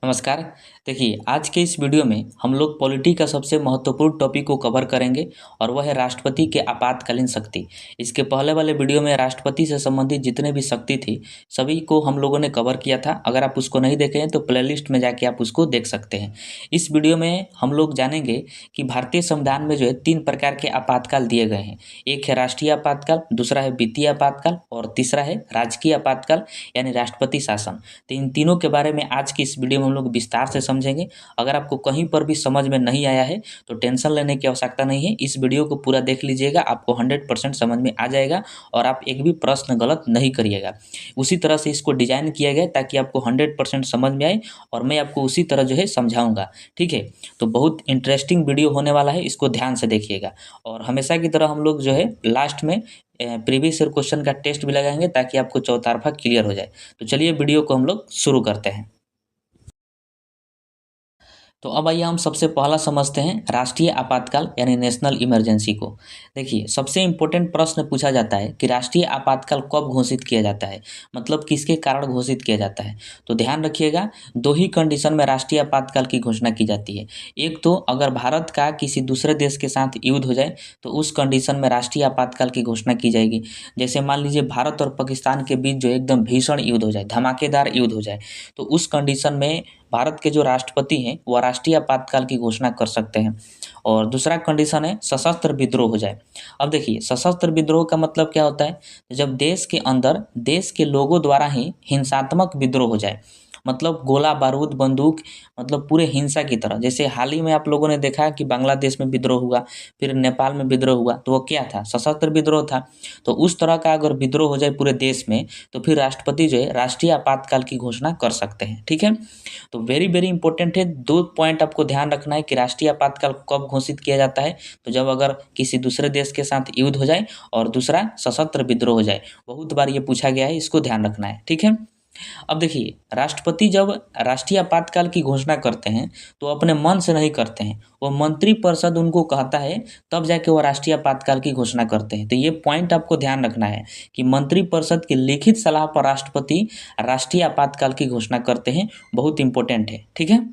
नमस्कार। देखिए, आज के इस वीडियो में हम लोग पॉलिटी का सबसे महत्वपूर्ण टॉपिक को कवर करेंगे और वह है राष्ट्रपति के आपातकालीन शक्ति। इसके पहले वाले वीडियो में राष्ट्रपति से संबंधित जितने भी शक्ति थी सभी को हम लोगों ने कवर किया था। अगर आप उसको नहीं देखे हैं तो प्लेलिस्ट में जाके आप उसको देख सकते हैं। इस वीडियो में हम लोग जानेंगे कि भारतीय संविधान में जो है 3 प्रकार के आपातकाल दिए गए हैं। एक है राष्ट्रीय आपातकाल, दूसरा है वित्तीय आपातकाल और तीसरा है राजकीय आपातकाल यानी राष्ट्रपति शासन। तो इन तीनों के बारे में आज की इस वीडियो में हम लोग विस्तार से समझेंगे। अगर आपको कहीं पर भी समझ में नहीं आया है तो टेंशन लेने की आवश्यकता नहीं है। इस वीडियो को पूरा देख लीजिएगा, आपको 100% समझ में आ जाएगा और आप एक भी प्रश्न गलत नहीं करिएगा। उसी तरह से इसको डिजाइन किया गया ताकि आपको 100% समझ में आए और मैं आपको उसी तरह जो है समझाऊंगा। ठीक है, तो बहुत इंटरेस्टिंग वीडियो होने वाला है, इसको ध्यान से देखिएगा। और हमेशा की तरह हम लोग जो है लास्ट में प्रीवियस ईयर क्वेश्चन का टेस्ट भी लगाएंगे ताकि आपको चौतरफा क्लियर हो जाए। तो चलिए वीडियो को हम लोग शुरू करते हैं। तो अब आइए हम सबसे पहला समझते हैं राष्ट्रीय आपातकाल यानी नेशनल इमरजेंसी को। देखिए, सबसे इम्पोर्टेंट प्रश्न पूछा जाता है कि राष्ट्रीय आपातकाल कब घोषित किया जाता है, मतलब किसके कारण घोषित किया जाता है। तो ध्यान रखिएगा, 2 ही कंडीशन में राष्ट्रीय आपातकाल की घोषणा की जाती है। एक तो अगर भारत का किसी दूसरे देश के साथ युद्ध हो जाए तो उस कंडीशन में राष्ट्रीय आपातकाल की घोषणा की जाएगी। जैसे मान लीजिए भारत और पाकिस्तान के बीच जो एकदम भीषण युद्ध हो जाए, धमाकेदार युद्ध हो जाए, तो उस कंडीशन में भारत के जो राष्ट्रपति हैं वह राष्ट्रीय आपातकाल की घोषणा कर सकते हैं। और दूसरा कंडीशन है सशस्त्र विद्रोह हो जाए। अब देखिए, सशस्त्र विद्रोह का मतलब क्या होता है, जब देश के अंदर देश के लोगों द्वारा ही हिंसात्मक विद्रोह हो जाए, मतलब गोला बारूद बंदूक, मतलब पूरे हिंसा की तरह। जैसे हाल ही में आप लोगों ने देखा कि बांग्लादेश में विद्रोह हुआ, फिर नेपाल में विद्रोह हुआ, तो वो क्या था, सशस्त्र विद्रोह था। तो उस तरह का अगर विद्रोह हो जाए पूरे देश में तो फिर राष्ट्रपति जो है राष्ट्रीय आपातकाल की घोषणा कर सकते हैं। ठीक है, तो वेरी वेरी इंपॉर्टेंट है। 2 पॉइंट आपको ध्यान रखना है कि राष्ट्रीय आपातकाल कब घोषित किया जाता है, तो जब अगर किसी दूसरे देश के साथ युद्ध हो जाए और दूसरा सशस्त्र विद्रोह हो जाए। बहुत बार ये पूछा गया है, इसको ध्यान रखना है। ठीक है, अब देखिए, राष्ट्रपति जब राष्ट्रीय आपातकाल की घोषणा करते हैं तो अपने मन से नहीं करते हैं, वो मंत्रिपरिषद उनको कहता है तब जाके वो राष्ट्रीय आपातकाल की घोषणा करते हैं। तो ये पॉइंट आपको ध्यान रखना है कि मंत्रिपरिषद की लिखित सलाह पर राष्ट्रपति राष्ट्रीय आपातकाल की घोषणा करते हैं। बहुत इंपॉर्टेंट है। ठीक है,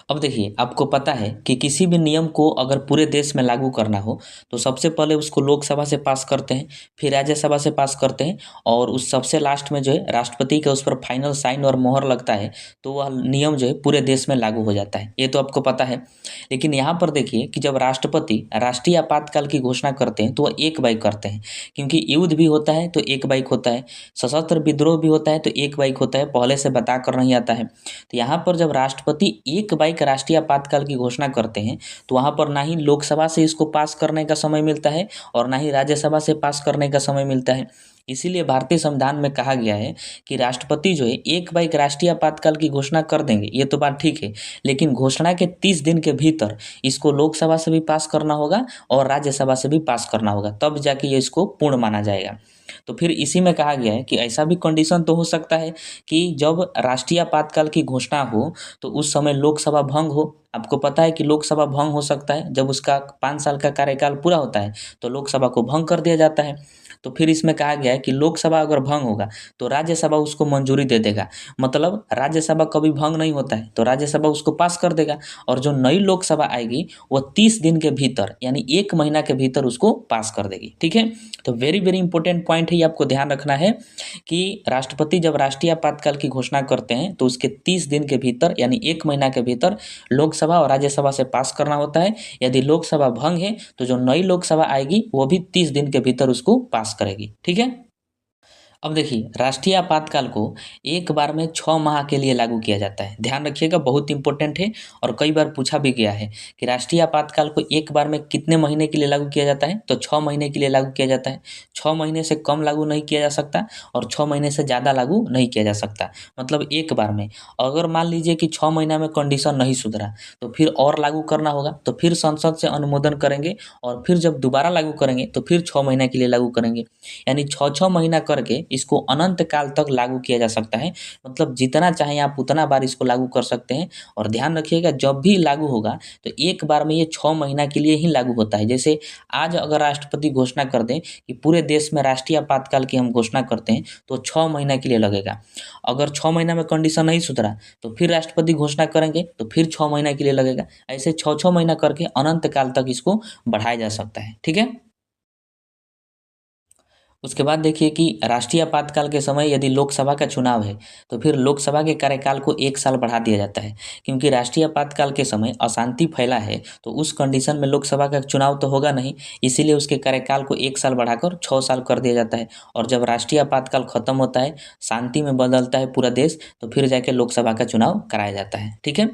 अब देखिए, आपको पता है कि किसी भी नियम को अगर पूरे देश में लागू करना हो तो सबसे पहले उसको लोकसभा से पास करते हैं, फिर राज्यसभा से पास करते हैं और उस सबसे लास्ट में जो है राष्ट्रपति का उस पर फाइनल साइन और मोहर लगता है, तो वह नियम जो है पूरे देश में लागू हो जाता है। ये तो आपको पता है। लेकिन यहाँ पर देखिए कि जब राष्ट्रपति राष्ट्रीय आपातकाल की घोषणा करते हैं तो वह एक बाइक करते हैं, क्योंकि युद्ध भी होता है तो एक बाइक होता है, सशस्त्र विद्रोह भी होता है तो एक बाइक होता है, पहले से बता कर नहीं आता है। तो यहाँ पर जब राष्ट्रपति एक बाइक राष्ट्रीय आपातकाल की घोषणा करते हैं तो वहाँ पर ना ही लोकसभा से इसको पास करने का समय मिलता है और ना ही राज्यसभा से पास करने का समय मिलता है। इसीलिए भारतीय संविधान में कहा गया है कि राष्ट्रपति जो है एक बाइक राष्ट्रीय आपातकाल की घोषणा कर देंगे, ये तो बात ठीक है, लेकिन घोषणा के 30 दिन के भीतर इसको लोकसभा से भी पास करना होगा और राज्यसभा से भी पास करना होगा, तब जाके ये इसको पूर्ण माना जाएगा। तो फिर इसी में कहा गया है कि ऐसा भी कंडीशन तो हो सकता है कि जब राष्ट्रीय आपातकाल की घोषणा हो तो उस समय लोकसभा भंग हो। आपको पता है कि लोकसभा भंग हो सकता है, जब उसका 5 साल का कार्यकाल पूरा होता है तो लोकसभा को भंग कर दिया जाता है। तो फिर इसमें कहा गया है कि लोकसभा अगर भंग होगा तो राज्यसभा उसको मंजूरी दे देगा, मतलब राज्यसभा कभी भंग नहीं होता है तो राज्यसभा उसको पास कर देगा और जो नई लोकसभा आएगी वो 30 दिन के भीतर यानी 1 महीना के भीतर उसको पास कर देगी। ठीक है, तो वेरी वेरी इंपॉर्टेंट पॉइंट है, ये आपको ध्यान रखना है कि राष्ट्रपति जब राष्ट्रीय आपातकाल की घोषणा करते हैं तो उसके 30 दिन के भीतर यानी 1 महीना के भीतर लोकसभा और राज्यसभा से पास करना होता है। यदि लोकसभा भंग है तो जो नई लोकसभा आएगी वो भी 30 दिन के भीतर उसको पास करेगी। ठीक है, अब देखिए, राष्ट्रीय आपातकाल को एक बार में 6 माह के लिए लागू किया जाता है। ध्यान रखिएगा, बहुत इंपॉर्टेंट है और कई बार पूछा भी गया है कि राष्ट्रीय आपातकाल को एक बार में कितने महीने के लिए लागू किया जाता है, तो 6 महीने के लिए लागू किया जाता है। 6 महीने से कम लागू नहीं किया जा सकता और 6 महीने से ज़्यादा लागू नहीं किया जा सकता, मतलब एक बार में। अगर मान लीजिए कि 6 महीना में कंडीशन नहीं सुधरा तो फिर और लागू करना होगा, तो फिर संसद से अनुमोदन करेंगे और फिर जब दोबारा लागू करेंगे तो फिर 6 महीने के लिए लागू करेंगे, यानी 6-6 महीना करके इसको अनंत काल तक लागू किया जा सकता है। मतलब जितना चाहें आप उतना बार इसको लागू कर सकते हैं। और ध्यान रखिएगा, जब भी लागू होगा तो एक बार में ये 6 महीना के लिए ही लागू होता है। जैसे आज अगर राष्ट्रपति घोषणा कर दें कि पूरे देश में राष्ट्रीय आपातकाल की हम घोषणा करते हैं तो 6 महीना के लिए लगेगा। अगर 6 महीना में कंडीशन नहीं सुधरा तो फिर राष्ट्रपति घोषणा करेंगे तो फिर 6 महीना के लिए लगेगा। ऐसे 6-6 महीना करके अनंत काल तक इसको बढ़ाया जा सकता है। ठीक है। उसके बाद देखिए कि राष्ट्रीय आपातकाल के समय यदि लोकसभा का चुनाव है तो फिर लोकसभा के कार्यकाल को 1 साल बढ़ा दिया जाता है। क्योंकि राष्ट्रीय आपातकाल के समय अशांति फैला है तो उस कंडीशन में लोकसभा का चुनाव तो होगा नहीं, इसीलिए उसके कार्यकाल को 1 साल बढ़ाकर 6 साल कर दिया जाता है। और जब राष्ट्रीय आपातकाल खत्म होता है, शांति में बदलता है पूरा देश, तो फिर जाके लोकसभा का चुनाव कराया जाता है। ठीक है।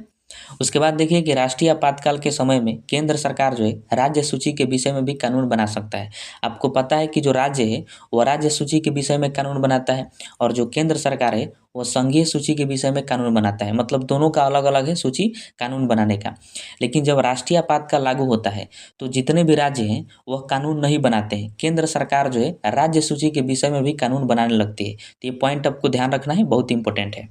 उसके बाद देखिए कि राष्ट्रीय आपातकाल के समय में केंद्र सरकार जो है राज्य सूची के विषय में भी कानून बना सकता है। आपको पता है कि जो राज्य है वो राज्य सूची के विषय में कानून बनाता है और जो केंद्र सरकार है वो संघीय सूची के विषय में कानून बनाता है। मतलब दोनों का अलग अलग है सूची कानून बनाने का। लेकिन जब राष्ट्रीय आपातकाल लागू होता है तो जितने भी राज्य हैं वह कानून नहीं बनाते हैं। केंद्र सरकार जो है राज्य सूची के विषय में भी कानून बनाने लगती है। तो ये पॉइंट आपको ध्यान रखना है, बहुत इंपॉर्टेंट है।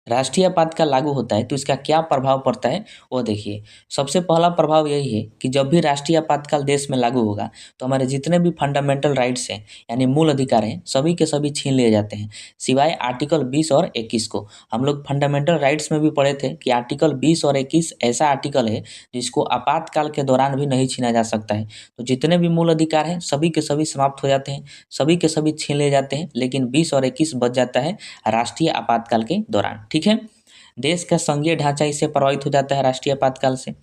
राष्ट्रीय आपातकाल लागू होता है तो इसका क्या प्रभाव पड़ता है वो देखिए। सबसे पहला प्रभाव यही है कि जब भी राष्ट्रीय आपातकाल देश में लागू होगा तो हमारे जितने भी फंडामेंटल राइट्स हैं यानी मूल अधिकार हैं सभी के सभी छीन लिए जाते हैं, सिवाय आर्टिकल 20 और 21 को। हम लोग फंडामेंटल राइट्स में भी पढ़े थे कि आर्टिकल 20 और 21 ऐसा आर्टिकल है जिसको आपातकाल के दौरान भी नहीं छीना जा सकता है। तो जितने भी मूल अधिकार हैं सभी के सभी समाप्त हो जाते हैं, सभी के सभी छीन लिए जाते हैं, लेकिन 20 और 21 बच जाता है राष्ट्रीय आपातकाल के दौरान। ठीक है। देश का संघीय ढांचा इससे प्रभावित हो जाता है राष्ट्रीय आपातकाल से।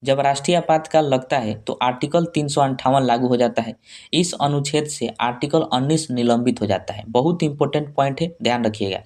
जब राष्ट्रीय आपातकाल लगता है तो आर्टिकल 358 लागू हो जाता है। इस अनुच्छेद से आर्टिकल 19 निलंबित हो जाता है। बहुत इंपॉर्टेंट पॉइंट है, ध्यान रखिएगा।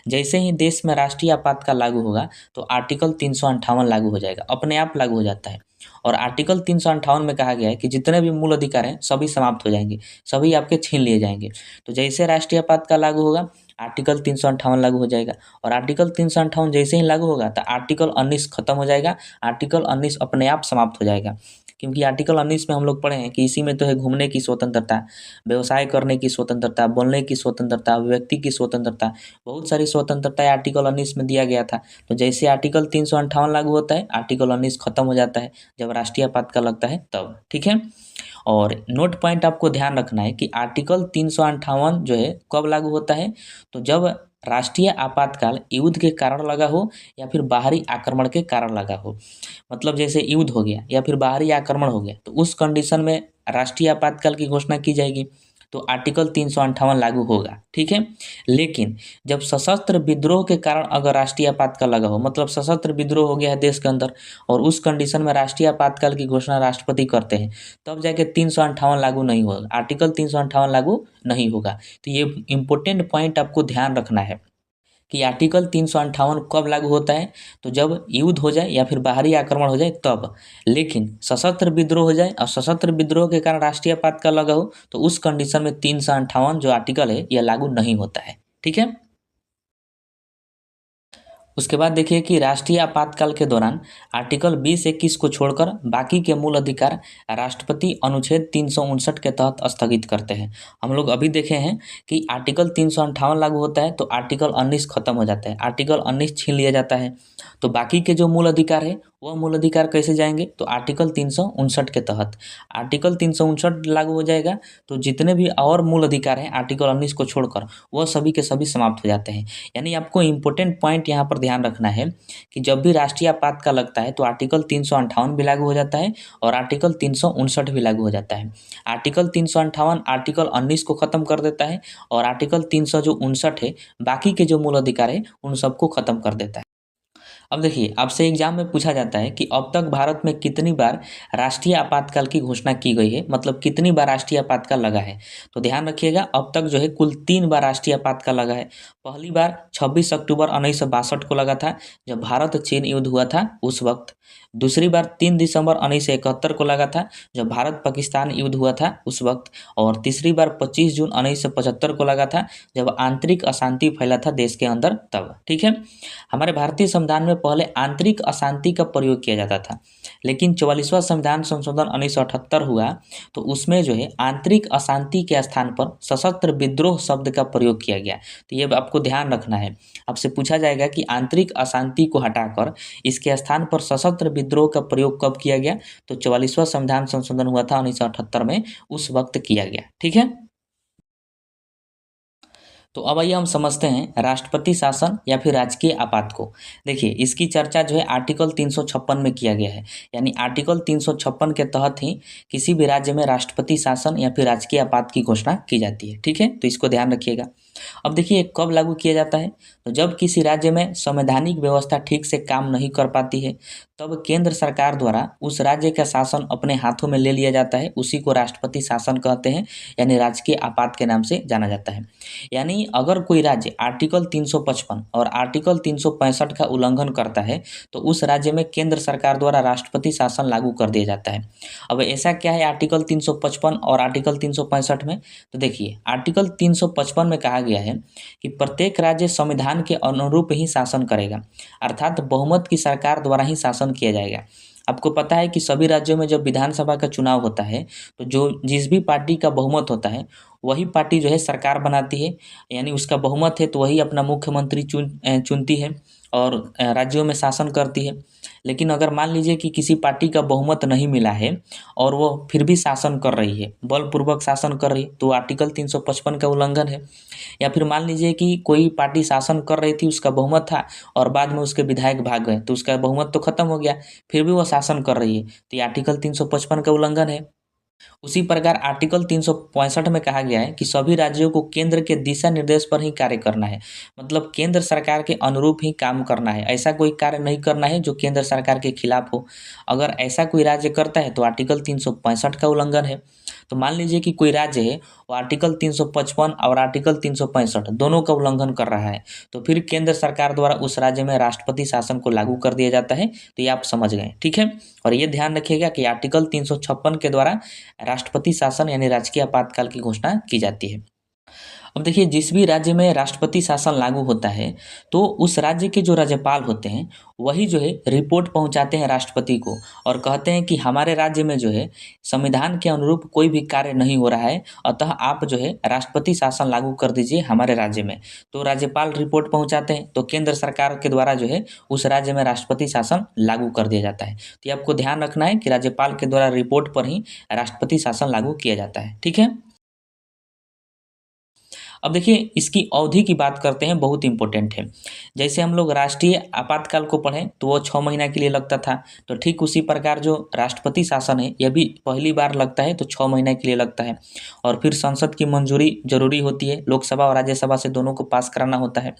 जैसे ही देश में राष्ट्रीय आपातकाल लागू होगा तो आर्टिकल 358 लागू हो जाएगा, अपने आप लागू हो जाता है। और आर्टिकल 358 में कहा गया है कि जितने भी मूल अधिकार हैं सभी समाप्त हो जाएंगे, सभी आपके छीन लिए जाएंगे। तो जैसे राष्ट्रीय आपातकाल लागू होगा आर्टिकल 358 लागू हो जाएगा। और आर्टिकल 358 जैसे ही लागू होगा तो आर्टिकल 19 खत्म हो जाएगा, आर्टिकल 19 अपने आप समाप्त हो जाएगा। क्योंकि आर्टिकल 19 में हम लोग पढ़े हैं कि इसी में तो है घूमने की स्वतंत्रता, व्यवसाय करने की स्वतंत्रता, बोलने की स्वतंत्रता, व्यक्ति की स्वतंत्रता, बहुत सारी स्वतंत्रताएं आर्टिकल 19 में दिया गया था। तो जैसे आर्टिकल 358 लागू होता है आर्टिकल 19 खत्म हो जाता है जब राष्ट्रीय आपातकाल लगता है तब। ठीक है। और नोट पॉइंट आपको ध्यान रखना है कि आर्टिकल 358 जो है कब लागू होता है, तो जब राष्ट्रीय आपातकाल युद्ध के कारण लगा हो या फिर बाहरी आक्रमण के कारण लगा हो। मतलब जैसे युद्ध हो गया या फिर बाहरी आक्रमण हो गया तो उस कंडीशन में राष्ट्रीय आपातकाल की घोषणा की जाएगी, तो आर्टिकल 358 लागू होगा। ठीक है। लेकिन जब सशस्त्र विद्रोह के कारण अगर राष्ट्रीय आपातकाल लगा हो, मतलब सशस्त्र विद्रोह हो गया है देश के अंदर और उस कंडीशन में राष्ट्रीय आपातकाल की घोषणा राष्ट्रपति करते हैं, तब जाके 358 लागू नहीं होगा, आर्टिकल 358 लागू नहीं होगा। तो ये इंपॉर्टेंट पॉइंट आपको ध्यान रखना है कि आर्टिकल 358 कब लागू होता है, तो जब युद्ध हो जाए या फिर बाहरी आक्रमण हो जाए तब। लेकिन सशस्त्र विद्रोह हो जाए और सशस्त्र विद्रोह के कारण राष्ट्रीय आपातकाल लगा हो तो उस कंडीशन में 358 जो आर्टिकल है यह लागू नहीं होता है। ठीक है। उसके बाद देखिए कि राष्ट्रीय आपातकाल के दौरान आर्टिकल 20-21 को छोड़कर बाकी के मूल अधिकार राष्ट्रपति अनुच्छेद 359 के तहत स्थगित करते हैं। हम लोग अभी देखे हैं कि आर्टिकल 358 लागू होता है तो आर्टिकल 19 खत्म हो जाता है, आर्टिकल 19 छीन लिया जाता है। तो बाकी के जो मूल अधिकार है वह मूल अधिकार कैसे जाएंगे, तो आर्टिकल 359 के तहत। आर्टिकल 359 लागू हो जाएगा तो जितने भी और मूल अधिकार हैं आर्टिकल 19 को छोड़कर वह सभी के सभी समाप्त हो जाते हैं। यानी आपको इंपॉर्टेंट पॉइंट यहाँ पर ध्यान रखना है कि जब भी राष्ट्रीय आपातकाल लगता है तो आर्टिकल 358 भी लागू हो जाता है और आर्टिकल 359 भी लागू हो जाता है। आर्टिकल 358 आर्टिकल 19 को खत्म कर देता है और आर्टिकल 359 है बाकी के जो मूल अधिकार है उन सबको खत्म कर देता है। अब देखिए आपसे एग्जाम में पूछा जाता है कि अब तक भारत में कितनी बार राष्ट्रीय आपातकाल की घोषणा की गई है, मतलब कितनी बार राष्ट्रीय आपातकाल लगा है। तो ध्यान रखिएगा अब तक जो है कुल 3 बार राष्ट्रीय आपातकाल लगा है। पहली बार 26 अक्टूबर 1962 को लगा था जब भारत चीन युद्ध हुआ था उस वक्त। दूसरी बार 3 दिसंबर 1971 को लगा था जब भारत पाकिस्तान युद्ध हुआ था उस वक्त। और तीसरी बार 25 जून 1975 को लगा था जब आंतरिक अशांति फैला था देश के अंदर तब। ठीक है। हमारे भारतीय संविधान में पहले आंतरिक अशांति का प्रयोग किया जाता था, लेकिन 44वां संविधान संशोधन 1978 हुआ तो उसमें जो है आंतरिक अशांति के स्थान पर सशस्त्र विद्रोह शब्द का प्रयोग किया गया। तो ये आपको ध्यान रखना है, आपसे पूछा जाएगा कि आंतरिक अशांति को हटाकर इसके स्थान पर सशस्त्र विद्रोह का प्रयोग कब किया गया, तो 44वां संविधान संशोधन हुआ था 1978 में, उस वक्त किया गया। ठीक है, तो अब आइए हम समझते हैं राष्ट्रपति शासन या फिर राजकीय आपात को। देखिए, इसकी चर्चा जो है आर्टिकल 356 में किया गया है, यानी आर्टिकल 356 के तहत ही किसी भी राज्य में राष्ट्रपति शासन या फिर राजकीय आपात की घोषणा की जाती है। ठीक है, तो इसको ध्यान रखिएगा। अब देखिए कब लागू किया जाता है, तो जब किसी राज्य में संवैधानिक व्यवस्था ठीक से काम नहीं कर पाती है, तब केंद्र सरकार द्वारा उस राज्य का शासन अपने हाथों में ले लिया जाता है, उसी को राष्ट्रपति शासन कहते हैं, यानी राजकीय आपात के नाम से जाना जाता है। यानी अगर कोई राज्य आर्टिकल 355 और आर्टिकल 365 का उल्लंघन करता है तो उस राज्य में केंद्र सरकार द्वारा राष्ट्रपति शासन लागू कर दिया जाता है। अब ऐसा क्या है आर्टिकल 355 और आर्टिकल 365 में, तो देखिए आर्टिकल 355 में कहा गया है कि प्रत्येक राज्य संविधान के अनुरूप ही शासन करेगा, अर्थात बहुमत की सरकार द्वारा ही शासन किया जाएगा। आपको पता है कि सभी राज्यों में जब विधानसभा का चुनाव होता है तो जो जिस भी पार्टी का बहुमत होता है वही पार्टी जो है सरकार बनाती है, यानी उसका बहुमत है तो वही अपना मुख्यमंत्री चुनती है और राज्यों में शासन करती है। लेकिन अगर मान लीजिए कि किसी पार्टी का बहुमत नहीं मिला है और वो फिर भी शासन कर रही है, बलपूर्वक शासन कर रही है, तो आर्टिकल 355 का उल्लंघन है। या फिर मान लीजिए कि कोई पार्टी शासन कर रही थी, उसका बहुमत था और बाद में उसके विधायक भाग गए तो उसका बहुमत तो खत्म हो गया, फिर भी वो शासन कर रही है, तो ये आर्टिकल 355 का उल्लंघन है। उसी प्रकार आर्टिकल 365 में कहा गया है कि सभी राज्यों को केंद्र के दिशा निर्देश पर ही कार्य करना है, मतलब केंद्र सरकार के अनुरूप ही काम करना है, ऐसा कोई कार्य नहीं करना है जो केंद्र सरकार के खिलाफ हो। अगर ऐसा कोई राज्य करता है तो आर्टिकल 365 का उल्लंघन है। तो मान लीजिए कि कोई राज्य है वो आर्टिकल 355 और आर्टिकल 365 दोनों का उल्लंघन कर रहा है, तो फिर केंद्र सरकार द्वारा उस राज्य में राष्ट्रपति शासन को लागू कर दिया जाता है। तो ये आप समझ गए, ठीक है। और ये ध्यान रखिएगा कि आर्टिकल 356 के द्वारा राष्ट्रपति शासन यानी राजकीय आपातकाल की घोषणा की जाती है। अब देखिए, जिस भी राज्य में राष्ट्रपति शासन लागू होता है तो उस राज्य के जो राज्यपाल होते हैं वही जो है रिपोर्ट पहुंचाते हैं राष्ट्रपति को और कहते हैं कि हमारे राज्य में जो है संविधान के अनुरूप कोई भी कार्य नहीं हो रहा है, अतः आप जो है राष्ट्रपति शासन लागू कर दीजिए हमारे राज्य में। तो राज्यपाल रिपोर्ट पहुंचाते हैं तो केंद्र सरकार के द्वारा जो है उस राज्य में राष्ट्रपति शासन लागू कर दिया जाता है। तो ये आपको ध्यान रखना है कि राज्यपाल के द्वारा रिपोर्ट पर ही राष्ट्रपति शासन लागू किया जाता है, ठीक है। अब देखिए, इसकी अवधि की बात करते हैं, बहुत इंपॉर्टेंट है। जैसे हम लोग राष्ट्रीय आपातकाल को पढ़ें तो वो 6 महीना के लिए लगता था, तो ठीक उसी प्रकार जो राष्ट्रपति शासन है यह भी पहली बार लगता है तो 6 महीने के लिए लगता है। और फिर संसद की मंजूरी जरूरी होती है, लोकसभा और राज्यसभा से दोनों को पास कराना होता है।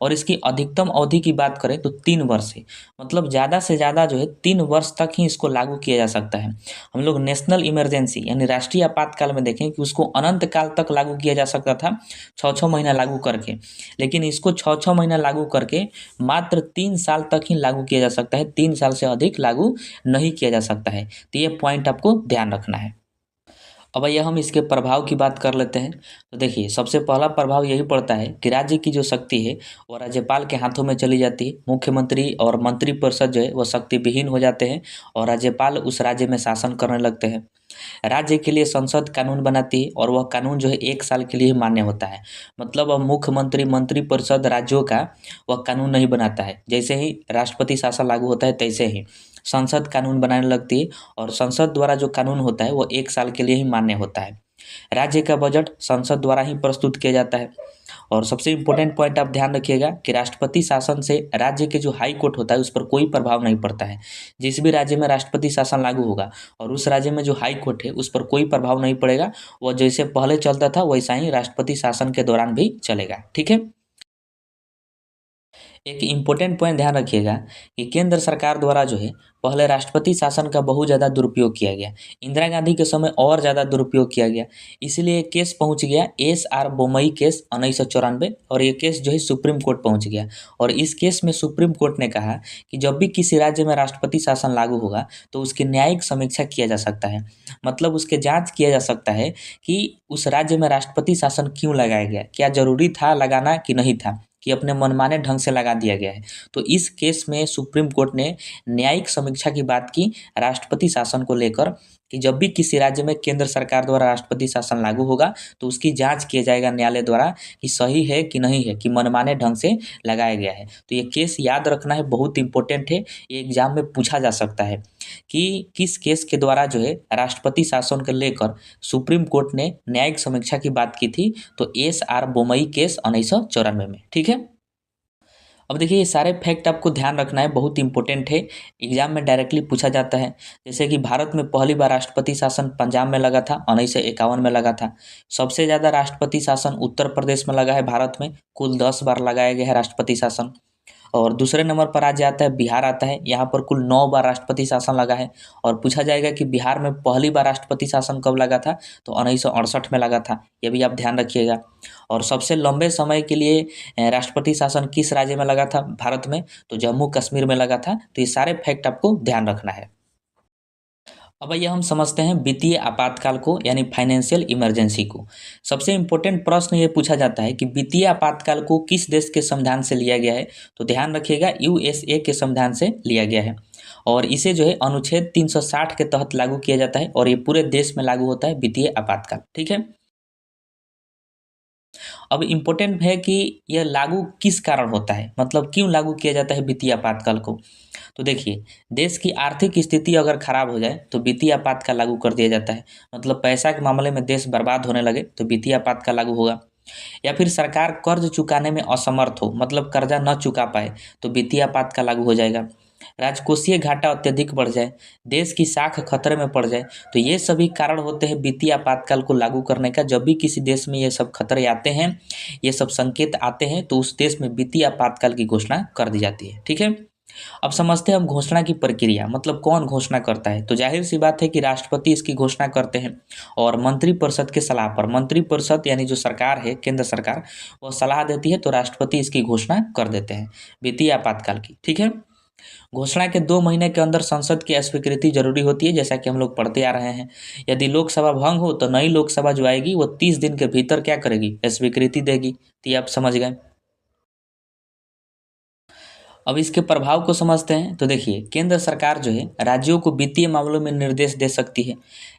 और इसकी अधिकतम अवधि की बात करें तो 3 वर्ष है, मतलब ज़्यादा से ज़्यादा जो है 3 वर्ष तक ही इसको लागू किया जा सकता है। हम लोग नेशनल इमरजेंसी यानी राष्ट्रीय आपातकाल में देखें कि उसको अनंत काल तक लागू किया जा सकता था, 6-6 महीना लागू करके, लेकिन इसको 6-6 महीना लागू करके मात्र 3 साल तक ही लागू किया जा सकता है, 3 साल से अधिक लागू नहीं किया जा सकता है। तो ये पॉइंट आपको ध्यान रखना है। अब आइए हम इसके प्रभाव की बात कर लेते हैं। तो देखिए, सबसे पहला प्रभाव यही पड़ता है कि राज्य की जो शक्ति है वो राज्यपाल के हाथों में चली जाती है। मुख्यमंत्री और मंत्रिपरिषद जो है वो शक्ति विहीन हो जाते हैं और राज्यपाल उस राज्य में शासन करने लगते हैं। राज्य के लिए संसद कानून बनाती है और वह कानून जो है 1 साल के लिए मान्य होता है। मतलब अब मुख्यमंत्री मंत्रिपरिषद राज्यों का वह कानून नहीं बनाता है, जैसे ही राष्ट्रपति शासन लागू होता है तैसे ही संसद कानून बनाने लगती है और संसद द्वारा जो कानून होता है वो 1 साल के लिए ही मान्य होता है। राज्य का बजट संसद द्वारा ही प्रस्तुत किया जाता है। और सबसे इम्पोर्टेंट पॉइंट आप ध्यान रखिएगा कि राष्ट्रपति शासन से राज्य के जो हाई कोर्ट होता है उस पर कोई प्रभाव नहीं पड़ता है। जिस भी राज्य में राष्ट्रपति शासन लागू होगा और उस राज्य में जो हाई कोर्ट है उस पर कोई प्रभाव नहीं पड़ेगा, वह जैसे पहले चलता था वैसा ही राष्ट्रपति शासन के दौरान भी चलेगा, ठीक है। एक इम्पोर्टेंट पॉइंट ध्यान रखिएगा कि केंद्र सरकार द्वारा जो है पहले राष्ट्रपति शासन का बहुत ज़्यादा दुरुपयोग किया गया, इंदिरा गांधी के समय और ज़्यादा दुरुपयोग किया गया। इसलिए केस पहुंच गया SR बोमई केस 1994 और ये केस जो है सुप्रीम कोर्ट पहुंच गया। और इस केस में सुप्रीम कोर्ट ने कहा कि जब भी किसी राज्य में राष्ट्रपति शासन लागू होगा तो उसकी न्यायिक समीक्षा किया जा सकता है, मतलब उसके जाँच किया जा सकता है कि उस राज्य में राष्ट्रपति शासन क्यों लगाया गया, क्या जरूरी था लगाना कि नहीं था, कि अपने मनमाने ढंग से लगा दिया गया है। तो इस केस में सुप्रीम कोर्ट ने न्यायिक समीक्षा की बात की राष्ट्रपति शासन को लेकर कि जब भी किसी राज्य में केंद्र सरकार द्वारा राष्ट्रपति शासन लागू होगा तो उसकी जांच किया जाएगा न्यायालय द्वारा कि सही है कि नहीं है, कि मनमाने ढंग से लगाया गया है। तो ये केस याद रखना है, बहुत इंपॉर्टेंट है, ये एग्जाम में पूछा जा सकता है कि किस केस के द्वारा जो है राष्ट्रपति शासन को लेकर सुप्रीम कोर्ट ने न्यायिक समीक्षा की बात की थी। तो एस.आर. बोमई केस 1994 में। ठीक है, अब देखिए ये सारे फैक्ट आपको ध्यान रखना है, बहुत इंपॉर्टेंट है, एग्जाम में डायरेक्टली पूछा जाता है। जैसे कि भारत में पहली बार राष्ट्रपति शासन पंजाब में लगा था, 1951 में लगा था। सबसे ज़्यादा राष्ट्रपति शासन उत्तर प्रदेश में लगा है भारत में, कुल 10 बार लगाया गया है राष्ट्रपति शासन। और दूसरे नंबर पर राज्य आता है बिहार आता है, यहाँ पर कुल 9 बार राष्ट्रपति शासन लगा है। और पूछा जाएगा कि बिहार में पहली बार राष्ट्रपति शासन कब लगा था, तो 1968 में लगा था, ये भी आप ध्यान रखिएगा। और सबसे लंबे समय के लिए राष्ट्रपति शासन किस राज्य में लगा था भारत में, तो जम्मू कश्मीर में लगा था। तो ये सारे फैक्ट आपको ध्यान रखना है। अब आइए हम समझते हैं वित्तीय आपातकाल को, यानी फाइनेंशियल इमरजेंसी को। सबसे इम्पोर्टेंट प्रश्न ये पूछा जाता है कि वित्तीय आपातकाल को किस देश के संविधान से लिया गया है, तो ध्यान रखिएगा यूएसए के संविधान से लिया गया है। और इसे जो है अनुच्छेद 360 के तहत लागू किया जाता है और ये पूरे देश में लागू होता है वित्तीय आपातकाल। ठीक है, अब इम्पोर्टेंट है कि यह लागू किस कारण होता है, मतलब क्यों लागू किया जाता है वित्तीय आपातकाल को। तो देखिए, देश की आर्थिक स्थिति अगर खराब हो जाए तो वित्तीय आपातकाल लागू कर दिया जाता है। मतलब पैसा के मामले में देश बर्बाद होने लगे तो वित्तीय आपातकाल लागू होगा। या फिर सरकार कर्ज चुकाने में असमर्थ हो, मतलब कर्जा न चुका पाए, तो वित्तीय आपातकाल लागू हो जाएगा। राजकोषीय घाटा अत्यधिक बढ़ जाए, देश की साख खतरे में पड़ जाए, तो ये सभी कारण होते हैं वित्तीय आपातकाल को लागू करने का। जब भी किसी देश में ये सब खतरे आते हैं, ये सब संकेत आते हैं, तो उस देश में वित्तीय आपातकाल की घोषणा कर दी जाती है। ठीक है, अब समझते हैं हम घोषणा की प्रक्रिया, मतलब कौन घोषणा करता है। तो जाहिर सी बात है कि राष्ट्रपति इसकी घोषणा करते हैं और मंत्रिपरिषद के सलाह पर, मंत्रिपरिषद यानी जो सरकार है, केंद्र सरकार, वो सलाह देती है तो राष्ट्रपति इसकी घोषणा कर देते हैं वित्तीय आपातकाल की। ठीक है, घोषणा के 2 महीने के अंदर संसद की स्वीकृति जरूरी होती है, जैसा कि हम लोग पढ़ते आ रहे हैं। यदि लोकसभा भंग हो तो नई लोकसभा जो आएगी वो 30 दिन के भीतर क्या करेगी, स्वीकृति देगी। तो ये आप समझ गए। अब इसके प्रभाव को समझते हैं। तो देखिए, केंद्र सरकार जो है राज्यों को वित्तीय मामलों में निर्देश दे सकती है।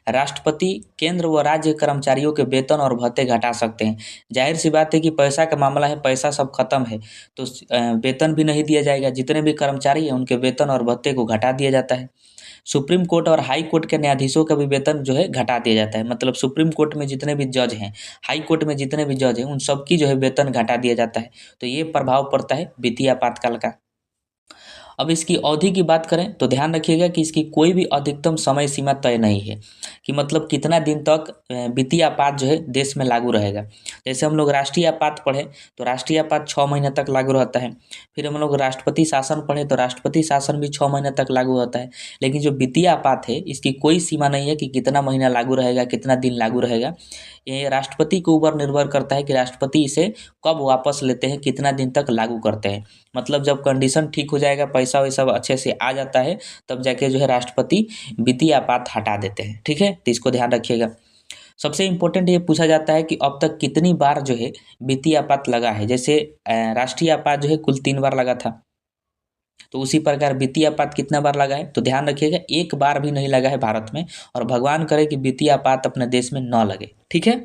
राष्ट्रपति केंद्र व राज्य कर्मचारियों के वेतन और भत्ते घटा सकते हैं। जाहिर सी बात है कि पैसा का मामला है, पैसा सब खत्म है, तो वेतन भी नहीं दिया जाएगा। जितने भी कर्मचारी हैं उनके वेतन और भत्ते को घटा दिया जाता है। सुप्रीम कोर्ट और हाई कोर्ट के न्यायाधीशों का भी वेतन जो है घटा दिया जाता है। मतलब सुप्रीम कोर्ट में जितने भी जज हैं, हाई कोर्ट में जितने भी जज हैं, उन सबकी जो है वेतन घटा दिया जाता है। तो ये प्रभाव पड़ता है वित्तीय आपातकाल का। अब इसकी अवधि की बात करें तो ध्यान रखिएगा कि इसकी कोई भी अधिकतम समय सीमा तय नहीं है, कि मतलब कितना दिन तक वित्तीय आपात जो है देश में लागू रहेगा। जैसे हम लोग राष्ट्रीय आपात पढ़े तो राष्ट्रीय आपात 6 महीने तक लागू रहता है। फिर हम लोग राष्ट्रपति शासन पढ़े तो राष्ट्रपति शासन भी 6 महीने तक लागू होता है। लेकिन जो वित्तीय आपात है इसकी कोई सीमा नहीं है कि कितना महीना लागू रहेगा, कितना दिन लागू रहेगा। ये राष्ट्रपति के ऊपर निर्भर करता है कि राष्ट्रपति इसे कब वापस लेते हैं, कितना दिन तक लागू करते हैं। मतलब जब कंडीशन ठीक हो जाएगा, पैसा वैसा अच्छे से आ जाता है, तब जाके जो है राष्ट्रपति वित्तीय आपात हटा देते हैं। ठीक है, तो इसको ध्यान रखिएगा। सबसे इम्पोर्टेंट ये पूछा जाता है कि अब तक कितनी बार जो है वित्तीय आपात लगा है। जैसे राष्ट्रीय आपात जो है कुल 3 बार लगा था, तो उसी प्रकार वित्तीय आपात कितना बार लगा है, तो ध्यान रखिएगा 1 बार भी नहीं लगा है भारत में। और भगवान करे कि वित्तीय आपात अपने देश में न लगे। ठीक है,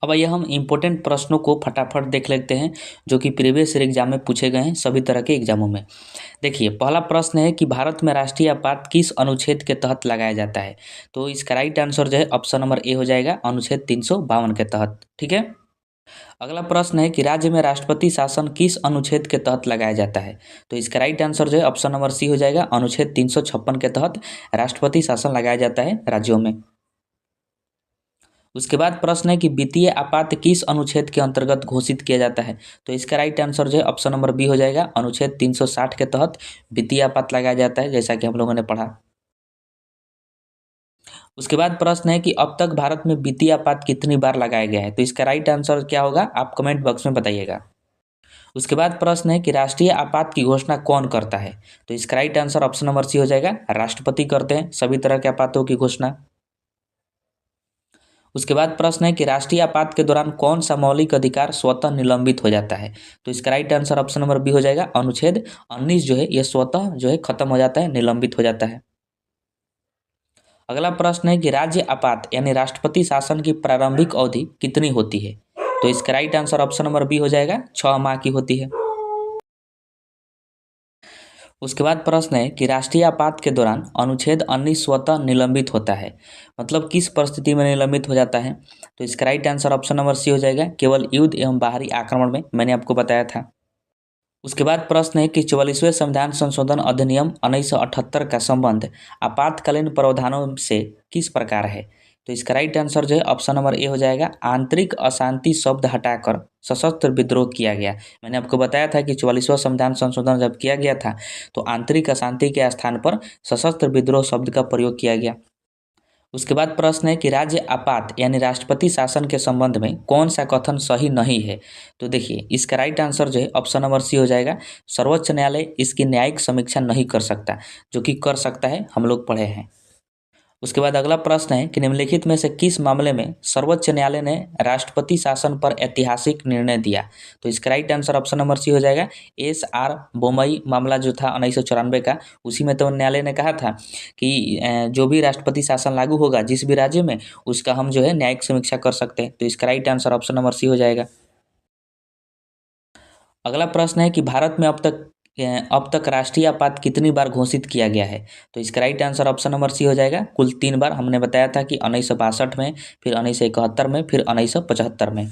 अब आइए हम इम्पोर्टेंट प्रश्नों को फटाफट देख लेते हैं जो कि प्रीवियस ईयर एग्जाम में पूछे गए हैं सभी तरह के एग्जामों में। देखिए, पहला प्रश्न है कि भारत में राष्ट्रीय आपात किस अनुच्छेद के तहत लगाया जाता है। तो इसका राइट आंसर जो है ऑप्शन नंबर ए हो जाएगा, अनुच्छेद 352 के तहत। ठीक है, अगला प्रश्न है कि राज्य में राष्ट्रपति शासन किस अनुच्छेद के तहत लगाया जाता है। तो इसका राइट आंसर जो है ऑप्शन नंबर सी हो जाएगा, अनुच्छेद 356 के तहत राष्ट्रपति शासन लगाया जाता है राज्यों में। उसके बाद प्रश्न है कि वित्तीय आपात किस अनुच्छेद के अंतर्गत घोषित किया जाता है। तो इसका राइट आंसर जो है ऑप्शन नंबर बी हो जाएगा, अनुच्छेद 360 के तहत वित्तीय आपात लगाया जाता है, जैसा कि हम लोगों ने पढ़ा। उसके बाद प्रश्न है कि अब तक भारत में वित्तीय आपात कितनी बार लगाया गया है। तो इसका राइट आंसर क्या होगा, आप कमेंट बॉक्स में बताइएगा। उसके बाद प्रश्न है कि राष्ट्रीय आपात की घोषणा कौन करता है। तो इसका right answer option number C हो जाएगा, राष्ट्रपति करते हैं सभी तरह के आपातों की घोषणा। उसके बाद प्रश्न है कि राष्ट्रीय आपात के दौरान कौन सा मौलिक अधिकार स्वतः निलंबित हो जाता है। तो इसका right answer option number B हो जाएगा। अनुच्छेद 19 जो है यह स्वतः जो है खत्म हो जाता है, निलंबित हो जाता है। अगला प्रश्न है कि राज्य आपात यानी राष्ट्रपति शासन की प्रारंभिक अवधि कितनी होती है। तो इसका right answer option number B हो जाएगा, 6 माह की होती है। उसके बाद प्रश्न है कि राष्ट्रीय आपात के दौरान अनुच्छेद 19 स्वतः निलंबित होता है, मतलब किस परिस्थिति में निलंबित हो जाता है। तो इसका right answer option number C हो जाएगा, केवल युद्ध एवं बाहरी आक्रमण में, मैंने आपको बताया था। उसके बाद प्रश्न है कि 44वें संविधान संशोधन अधिनियम 1978 का संबंध आपातकालीन प्रावधानों से किस प्रकार है। तो इसका राइट आंसर जो है ऑप्शन नंबर ए हो जाएगा, आंतरिक अशांति शब्द हटाकर सशस्त्र विद्रोह किया गया। मैंने आपको बताया था कि 44वां संविधान संशोधन जब किया गया था तो आंतरिक अशांति के स्थान पर सशस्त्र विद्रोह शब्द का प्रयोग किया गया। उसके बाद प्रश्न है कि राज्य आपात यानी राष्ट्रपति शासन के संबंध में कौन सा कथन सही नहीं है। तो देखिए इसका राइट आंसर जो है ऑप्शन नंबर सी हो जाएगा, सर्वोच्च न्यायालय इसकी न्यायिक समीक्षा नहीं कर सकता, जो कि कर सकता है, हम लोग पढ़े हैं। उसके बाद अगला प्रश्न है कि निम्नलिखित में से किस मामले में सर्वोच्च न्यायालय ने राष्ट्रपति शासन पर ऐतिहासिक निर्णय दिया। तो इसका right answer option number C हो जाएगा, SR बोमई मामला जो था 1994 का, उसी में तो न्यायालय ने कहा था कि जो भी राष्ट्रपति शासन लागू होगा जिस भी राज्य में, उसका हम जो है न्यायिक समीक्षा कर सकते हैं। तो इसका right answer option number C हो जाएगा। अगला प्रश्न है कि भारत में अब तक राष्ट्रीय आपात कितनी बार घोषित किया गया है। तो इसका right answer option number C हो जाएगा, कुल 3 बार। हमने बताया था कि 1962 में, फिर 1971 में, फिर 1975 में।